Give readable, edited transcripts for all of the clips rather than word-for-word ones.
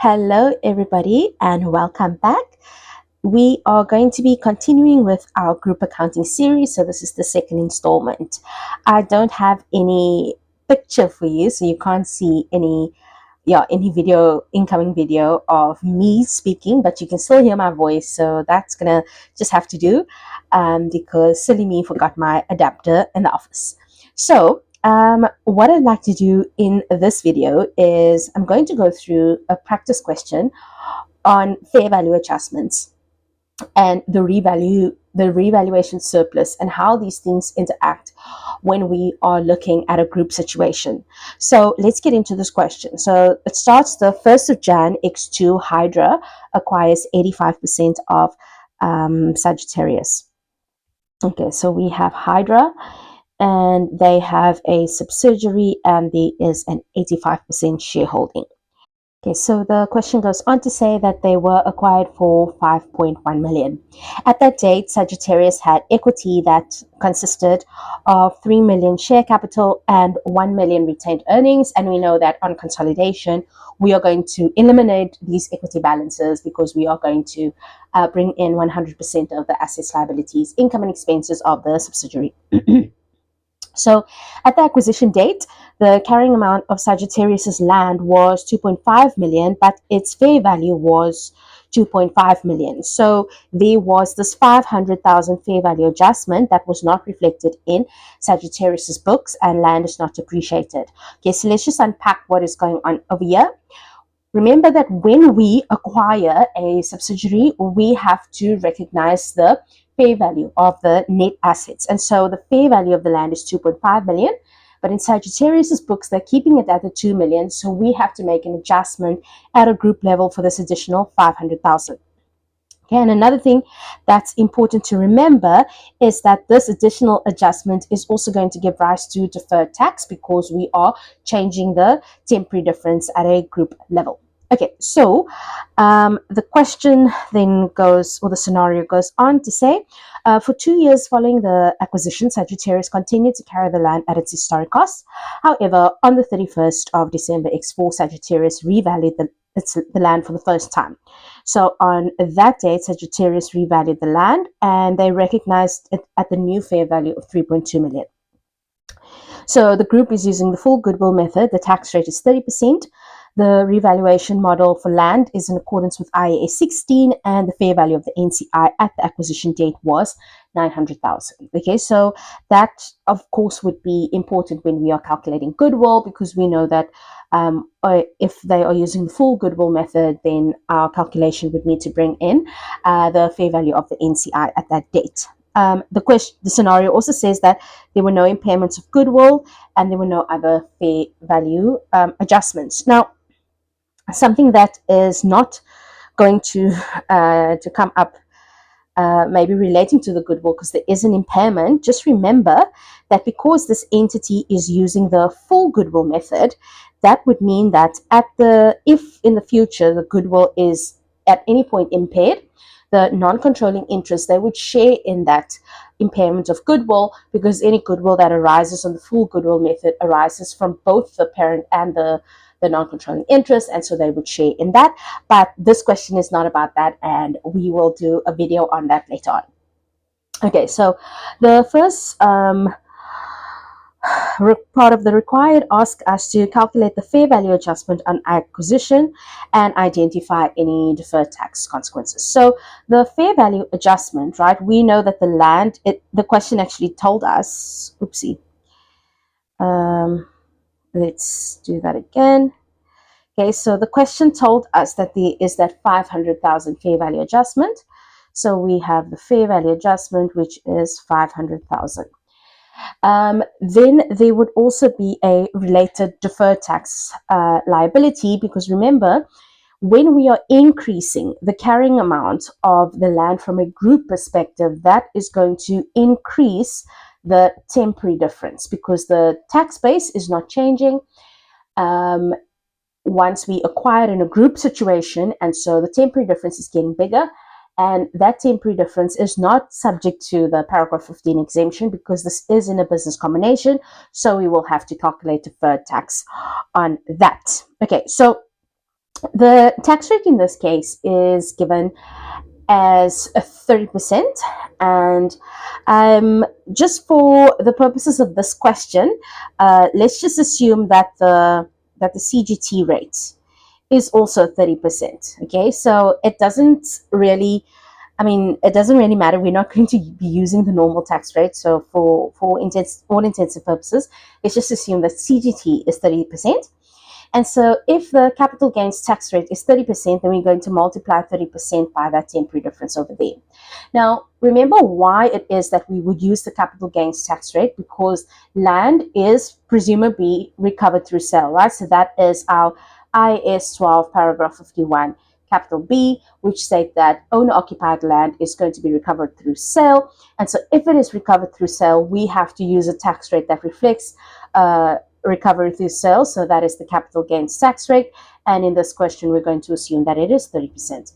Hello, everybody, and welcome back. We are going to be continuing with our group accounting series. So, this is the second installment. I don't have any picture for you, so you can't see any incoming video of me speaking, but you can still hear my voice. So, that's gonna just have to do because silly me forgot my adapter in the office. So, what I'd like to do in this video is I'm going to go through a practice question on fair value adjustments and the revaluation surplus and how these things interact when we are looking at a group situation. So let's get into this question. So it starts the 1st of Jan, X2 Hydra acquires 85% of Sagittarius. Okay, so we have Hydra and they have a subsidiary and there is an 85% shareholding. Okay, so the question goes on to say that they were acquired for 5.1 million. At that date, Sagittarius had equity that consisted of 3 million share capital and 1 million retained earnings. And we know that on consolidation, we are going to eliminate these equity balances because we are going to bring in 100% of the assets, liabilities, income, and expenses of the subsidiary. So at the acquisition date, the carrying amount of Sagittarius's land was 2.5 million, but its fair value was 2.5 million. So there was this 500,000 fair value adjustment that was not reflected in Sagittarius's books, and land is not depreciated. Okay, so let's just unpack what is going on over here. Remember that when we acquire a subsidiary, we have to recognize the fair value of the net assets. And so the fair value of the land is 2.5 million. But in Sagittarius's books, they're keeping it at the 2 million. So we have to make an adjustment at a group level for this additional 500,000. Okay, and another thing that's important to remember is that this additional adjustment is also going to give rise to deferred tax because we are changing the temporary difference at a group level. Okay, so the question then goes, or the scenario goes on to say, for 2 years following the acquisition, Sagittarius continued to carry the land at its historic cost. However, on the 31st of December, X4 Sagittarius revalued the land for the first time. So on that date, Sagittarius revalued the land and they recognized it at the new fair value of 3.2 million. So the group is using the full goodwill method. The tax rate is 30%. The revaluation model for land is in accordance with IAS 16, and the fair value of the NCI at the acquisition date was 900,000. Okay, so that of course would be important when we are calculating goodwill, because we know that if they are using the full goodwill method, then our calculation would need to bring in the fair value of the NCI at that date. The scenario also says that there were no impairments of goodwill and there were no other fair value adjustments. Now, something that is not going to come up maybe relating to the goodwill because there is an impairment, just remember that because this entity is using the full goodwill method, that would mean that if in the future the goodwill is at any point impaired, the non-controlling interest, they would share in that impairment of goodwill, because any goodwill that arises on the full goodwill method arises from both the parent and the non-controlling interest, and so they would share in that. But this question is not about that, and we will do a video on that later on. Okay, so the first part of the required asks us to calculate the fair value adjustment on acquisition and identify any deferred tax consequences. So the fair value adjustment, right, we know that the land, the question actually told us, oopsie, let's do that again. Okay, so the question told us that there is that 500,000 fair value adjustment. So we have the fair value adjustment, which is 500,000. Then there would also be a related deferred tax liability, because remember, when we are increasing the carrying amount of the land from a group perspective, that is going to increase the temporary difference because the tax base is not changing once we acquire in a group situation, and so the temporary difference is getting bigger. And that temporary difference is not subject to the paragraph 15 exemption because this is in a business combination. So we will have to calculate deferred tax on that. Okay, so The tax rate in this case is given as a 30%. And just for the purposes of this question, let's just assume that the CGT rate is also 30%. Okay, so it doesn't really, I mean, it doesn't really matter. We're not going to be using the normal tax rate. So for all intents and purposes, let's just assume that CGT is 30%. And so if the capital gains tax rate is 30%, then we're going to multiply 30% by that temporary difference over there. Now, remember why it is that we would use the capital gains tax rate, because land is presumably recovered through sale, right? So that is our IS 12 paragraph 51 capital B, which state that owner occupied land is going to be recovered through sale. And so if it is recovered through sale, we have to use a tax rate that reflects recovery through sale. So that is the capital gains tax rate. And in this question, we're going to assume that it is 30%.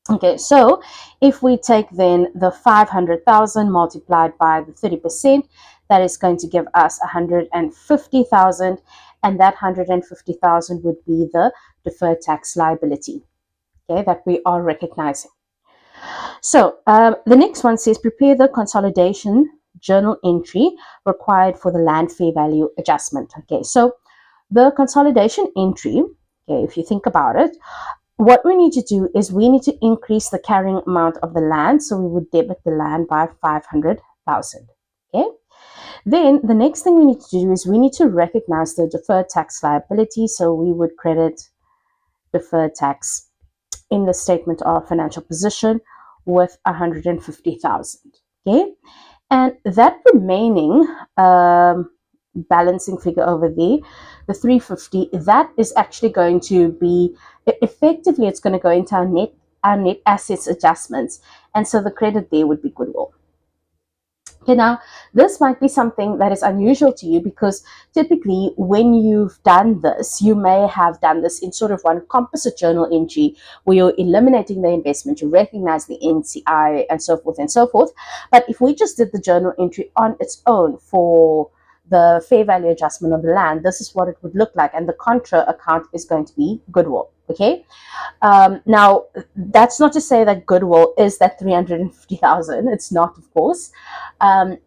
Okay, so if we take then the 500,000 multiplied by the 30%, that is going to give us 150,000, and that 150,000 would be the deferred tax liability, okay, that we are recognizing. So the next one says prepare the consolidation journal entry required for the land fair value adjustment. Okay, so the consolidation entry, okay, if you think about it, what we need to do is we need to increase the carrying amount of the land. So we would debit the land by 500,000. Okay. Then the next thing we need to do is we need to recognize the deferred tax liability. So we would credit deferred tax in the statement of financial position with 150,000. Okay. And that remaining balancing figure over there, the 350, that is actually going to be, effectively, it's going to go into our net assets adjustments. And so the credit there would be goodwill. Okay, now this might be something that is unusual to you, because typically when you've done this, you may have done this in sort of one composite journal entry where you're eliminating the investment, you recognize the NCI and so forth and so forth. But if we just did the journal entry on its own for the fair value adjustment of the land, this is what it would look like. And the contra account is going to be goodwill. Okay. Now, that's not to say that goodwill is that 350,000. It's not, of course,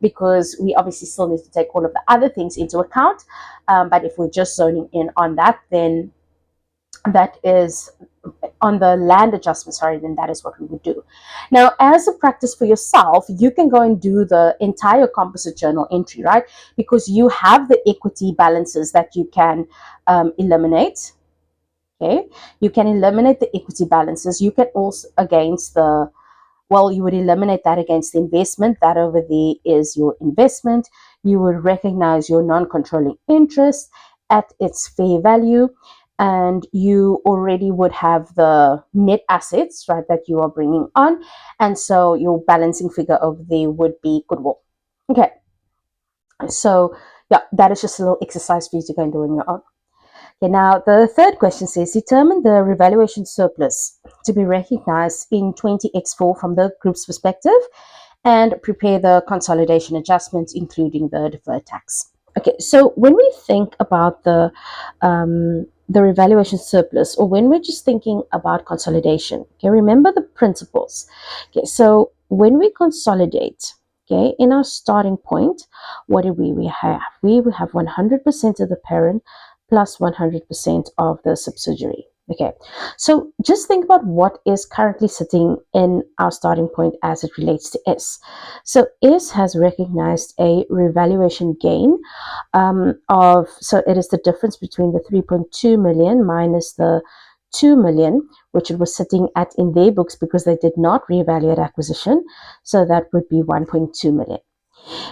because we obviously still need to take all of the other things into account. But if we're just zoning in on that, then that is on the land adjustment, sorry, then that is what we would do. Now, as a practice for yourself, you can go and do the entire composite journal entry, right? Because you have the equity balances that you can eliminate. Okay, you can eliminate the equity balances. You can also against the, well, you would eliminate that against the investment. That over there is your investment. You would recognize your non-controlling interest at its fair value, and you already would have the net assets, right, that you are bringing on. And so your balancing figure over there would be goodwill. Okay, so yeah, that is just a little exercise for you to go and do on your own. Okay, now the third question says determine the revaluation surplus to be recognized in 20x4 from the group's perspective, and prepare the consolidation adjustments, including the deferred tax. Okay, so when we think about the revaluation surplus, or when we're just thinking about consolidation, okay, remember the principles. Okay, so when we consolidate, okay, in our starting point, what do we have? We have 100% of the parent plus 100% of the subsidiary. Okay, so just think about what is currently sitting in our starting point as it relates to S. So S has recognized a revaluation gain so it is the difference between the 3.2 million minus the 2 million, which it was sitting at in their books because they did not revalue at acquisition. So that would be 1.2 million.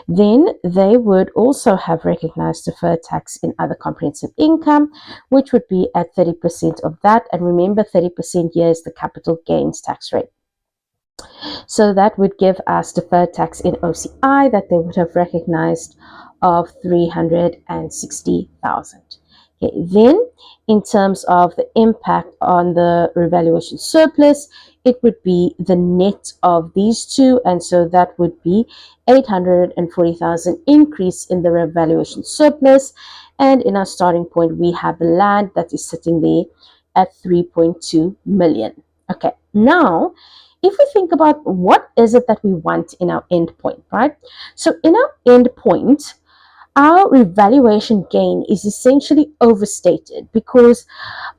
Then they would also have recognized deferred tax in other comprehensive income, which would be at 30% of that. And remember, 30% here is the capital gains tax rate. So that would give us deferred tax in OCI that they would have recognized of 360,000. Okay, then in terms of the impact on the revaluation surplus, it would be the net of these two, and so that would be 840,000 increase in the revaluation surplus. And in our starting point, we have the land that is sitting there at 3.2 million. Okay, now if we think about what is it that we want in our endpoint, right? So in our endpoint, our revaluation gain is essentially overstated because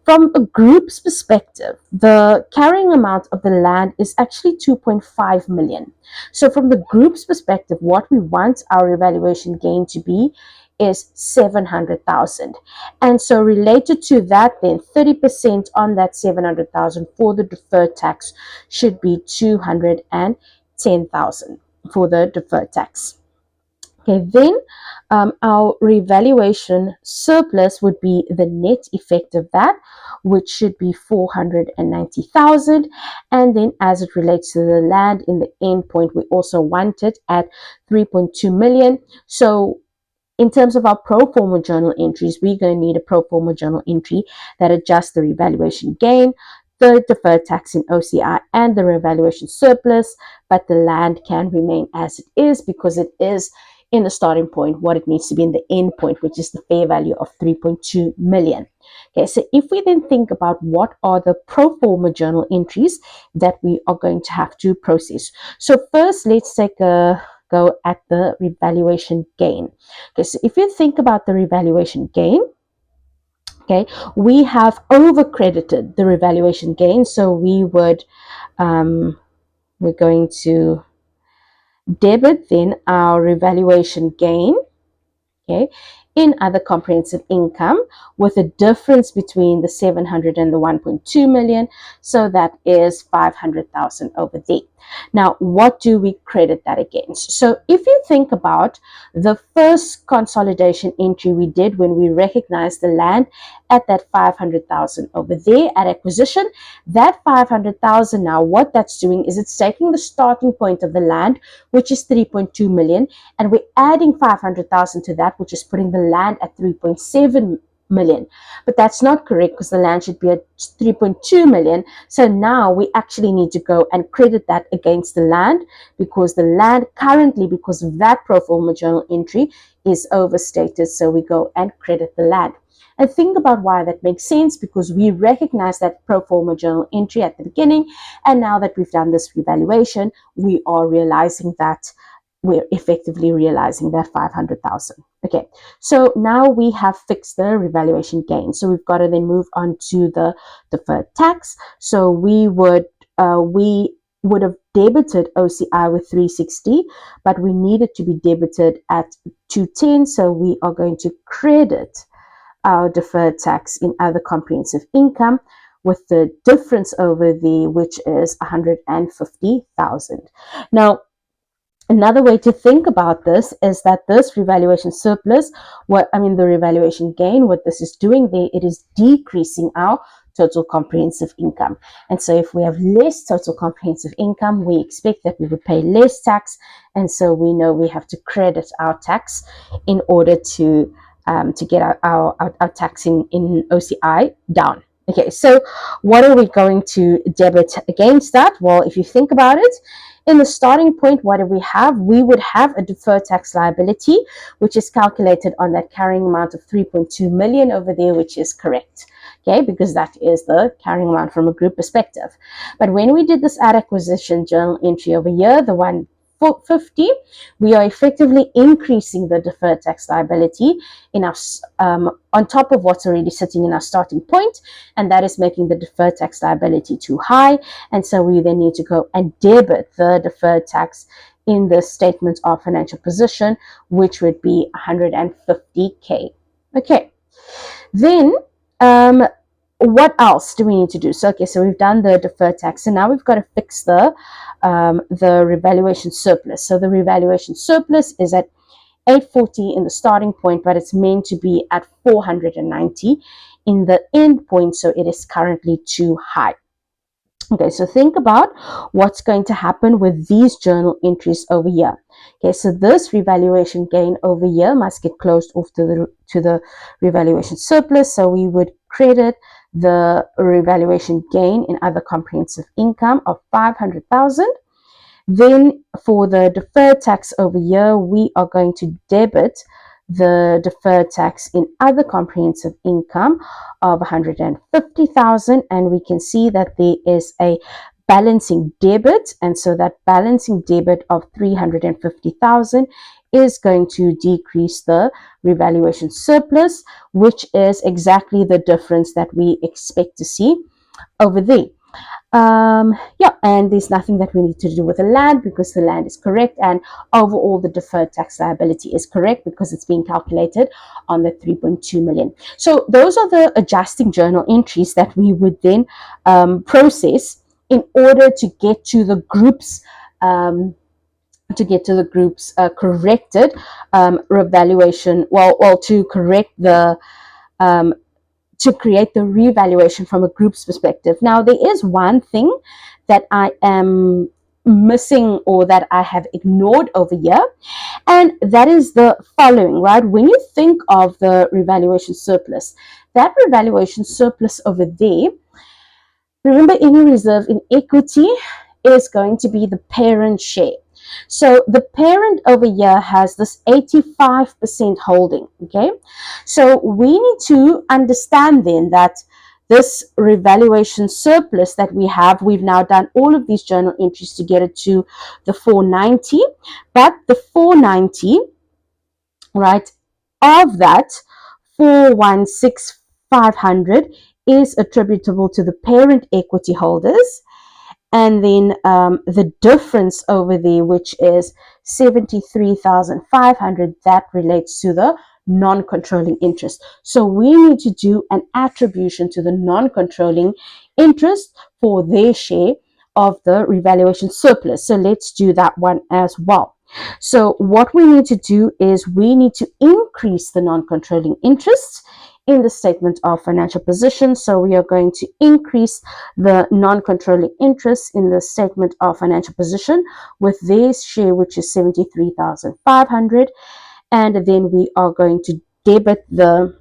from a group's perspective, the carrying amount of the land is actually 2.5 million. So from the group's perspective, what we want our revaluation gain to be is 700,000. And so related to that, then 30% on that 700,000 for the deferred tax should be 210,000 for the deferred tax. Okay, then our revaluation surplus would be the net effect of that, which should be 490,000. And then as it relates to the land in the end point, we also want it at 3.2 million. So in terms of our pro forma journal entries, we're going to need a pro forma journal entry that adjusts the revaluation gain, the deferred tax in OCI, and the revaluation surplus, but the land can remain as it is because it is in the starting point what it needs to be in the end point, which is the fair value of 3.2 million. Okay, so if we then think about what are the pro forma journal entries that we are going to have to process. So first, let's take a go at the revaluation gain. Okay, so if you think about the revaluation gain, okay, we have over credited the revaluation gain. So we would, we're going to debit then our revaluation gain, okay, in other comprehensive income with a difference between the 700 and the 1.2 million. So that is 500,000 over there. Now, what do we credit that against? So if you think about the first consolidation entry we did when we recognized the land at that 500,000 over there at acquisition, that 500,000 now, what that's doing is it's taking the starting point of the land, which is 3.2 million, and we're adding 500,000 to that, which is putting the land at 3.7 million. But that's not correct because the land should be at 3.2 million. So now we actually need to go and credit that against the land because the land currently, because of that pro forma journal entry, is overstated. So we go and credit the land. And think about why that makes sense, because we recognize that pro forma journal entry at the beginning, and now that we've done this revaluation, we are realizing that we're effectively realizing that 500,000. Okay, so now we have fixed the revaluation gain. So we've got to then move on to the deferred tax. So we would have debited OCI with 360, but we needed to be debited at 210. So we are going to credit our deferred tax in other comprehensive income with the difference over there, which is 150,000. Now, another way to think about this is that this revaluation surplus, the revaluation gain, what this is doing there, it is decreasing our total comprehensive income. And so if we have less total comprehensive income, we expect that we would pay less tax. And so we know we have to credit our tax in order to get our tax in OCI down. Okay, so what are we going to debit against that? Well, if you think about it, in the starting point, what do we have? We would have a deferred tax liability, which is calculated on that carrying amount of 3.2 million over there, which is correct. Okay, because that is the carrying amount from a group perspective. But when we did this at acquisition journal entry over here, the 150, we are effectively increasing the deferred tax liability in our on top of what's already sitting in our starting point, and that is making the deferred tax liability too high. And so we then need to go and debit the deferred tax in the statement of financial position, which would be 150K. Okay, then what else do we need to do? So, okay, so we've done the deferred tax, and now we've got to fix the revaluation surplus. So the revaluation surplus is at 840 in the starting point, but it's meant to be at 490 in the end point, so it is currently too high. Okay, so think about what's going to happen with these journal entries over here. Okay, so this revaluation gain over here must get closed off to the revaluation surplus. So we would credit the revaluation gain in other comprehensive income of 500,000. Then for the deferred tax over here, we are going to debit the deferred tax in other comprehensive income of 150,000, and we can see that there is a balancing debit, and so that balancing debit of 350,000 is going to decrease the revaluation surplus, which is exactly the difference that we expect to see over there. Yeah, and there's nothing that we need to do with the land because the land is correct, and overall the deferred tax liability is correct because it's being calculated on the 3.2 million. So those are the adjusting journal entries that we would then process in order to get to the groups corrected revaluation, to correct the to create the revaluation from a group's perspective. Now, there is one thing that I am missing or that I have ignored over here, and that is the following, right? When you think of the revaluation surplus, that revaluation surplus over there, remember, any reserve in equity is going to be the parent share. So the parent over here has this 85% holding, okay? So we need to understand then that this revaluation surplus that we have, we've now done all of these journal entries to get it to the 490, but the 490, right, of that 416,500 is attributable to the parent equity holders, and then the difference over there, which is 73,500, that relates to the non-controlling interest. So we need to do an attribution to the non-controlling interest for their share of the revaluation surplus. So let's do that one as well. So what we need to do is we need to increase the non-controlling interest in the statement of financial position. So we are going to increase the non-controlling interest in the statement of financial position with their share, which is 73,500, and then we are going to debit the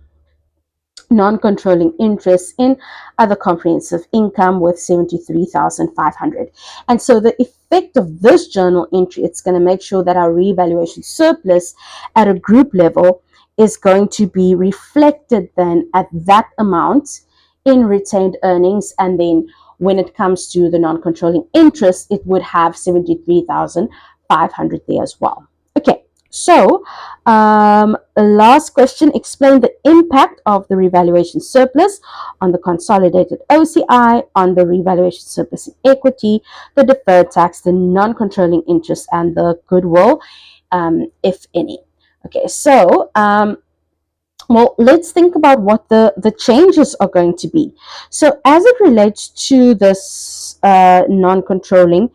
non-controlling interest in other comprehensive income with 73,500. And so the effect of this journal entry, it's going to make sure that our revaluation surplus at a group level is going to be reflected then at that amount in retained earnings, and then when it comes to the non-controlling interest, it would have 73,500 there as well. Okay, so last question, explain the impact of the revaluation surplus on the consolidated OCI, on the revaluation surplus in equity, the deferred tax, the non-controlling interest, and the goodwill, if any. Okay, so well, let's think about what the changes are going to be. So as it relates to this non-controlling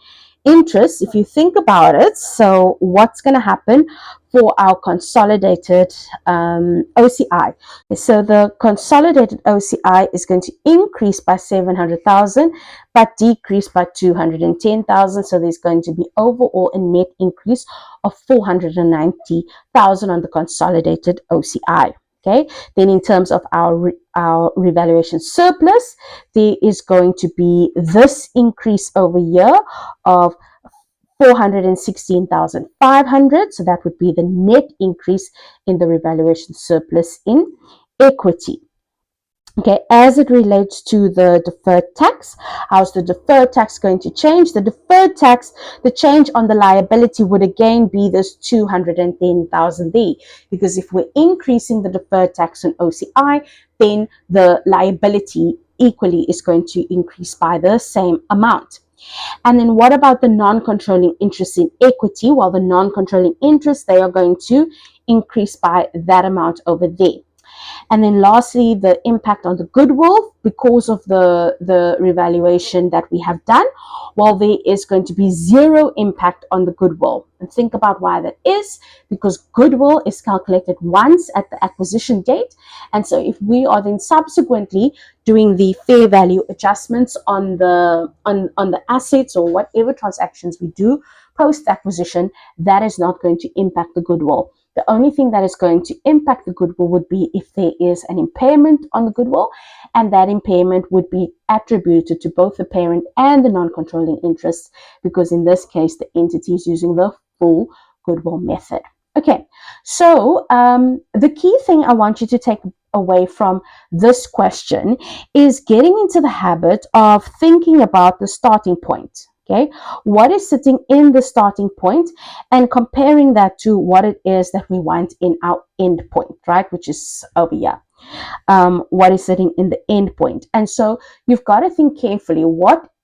interest, if you think about it, so what's going to happen for our consolidated OCI? So the consolidated OCI is going to increase by 700,000, but decrease by 210,000. So there's going to be overall a net increase of 490,000 on the consolidated OCI. Okay, then in terms of our revaluation surplus, there is going to be this increase over here of 416,500. So that would be the net increase in the revaluation surplus in equity. Okay, as it relates to the deferred tax, how's the deferred tax going to change? The deferred tax, the change on the liability would again be this 210,000 there, because if we're increasing the deferred tax on OCI, then the liability equally is going to increase by the same amount. And then what about the non-controlling interest in equity? Well, the non-controlling interest, they are going to increase by that amount over there. And then lastly, the impact on the goodwill because of the revaluation that we have done. Well, there is going to be zero impact on the goodwill. And think about why that is, because goodwill is calculated once at the acquisition date. And so if we are then subsequently doing the fair value adjustments on the assets or whatever transactions we do post acquisition, that is not going to impact the goodwill. The only thing that is going to impact the goodwill would be if there is an impairment on the goodwill, and that impairment would be attributed to both the parent and the non-controlling interest, because in this case, the entity is using the full goodwill method. Okay, so the key thing I want you to take away from this question is getting into the habit of thinking about the starting point. Okay, what is sitting in the starting point and comparing that to what it is that we want in our end point, right? Which is over here. What is sitting in the end point. And so you've got to think carefully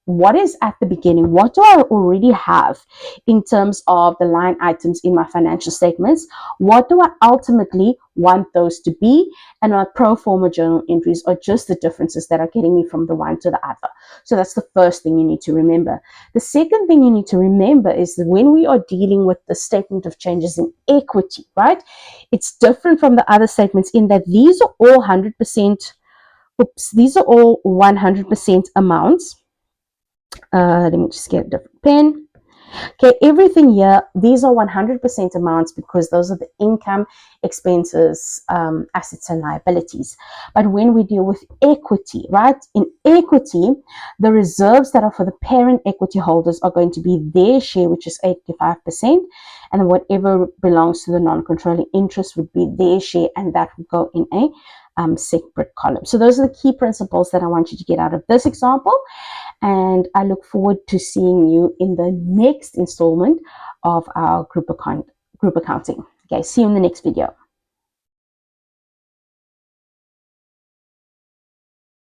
what is at the beginning, what do I already have in terms of the line items in my financial statements, what do I ultimately want those to be, and my pro forma journal entries are just the differences that are getting me from the one to the other. So that's the first thing you need to remember. The second thing you need to remember is that when we are dealing with the statement of changes in equity, right, it's different from the other statements in that these are all 100%, these are all 100% amounts. Let me just get a different pen. Okay, everything here, these are 100% amounts because those are the income, expenses, assets, and liabilities. But when we deal with equity, right, in equity, the reserves that are for the parent equity holders are going to be their share, which is 85%, and whatever belongs to the non-controlling interest would be their share, and that would go in a separate column. So those are the key principles that I want you to get out of this example. And I look forward to seeing you in the next installment of our group accounting. Okay, see you in the next video.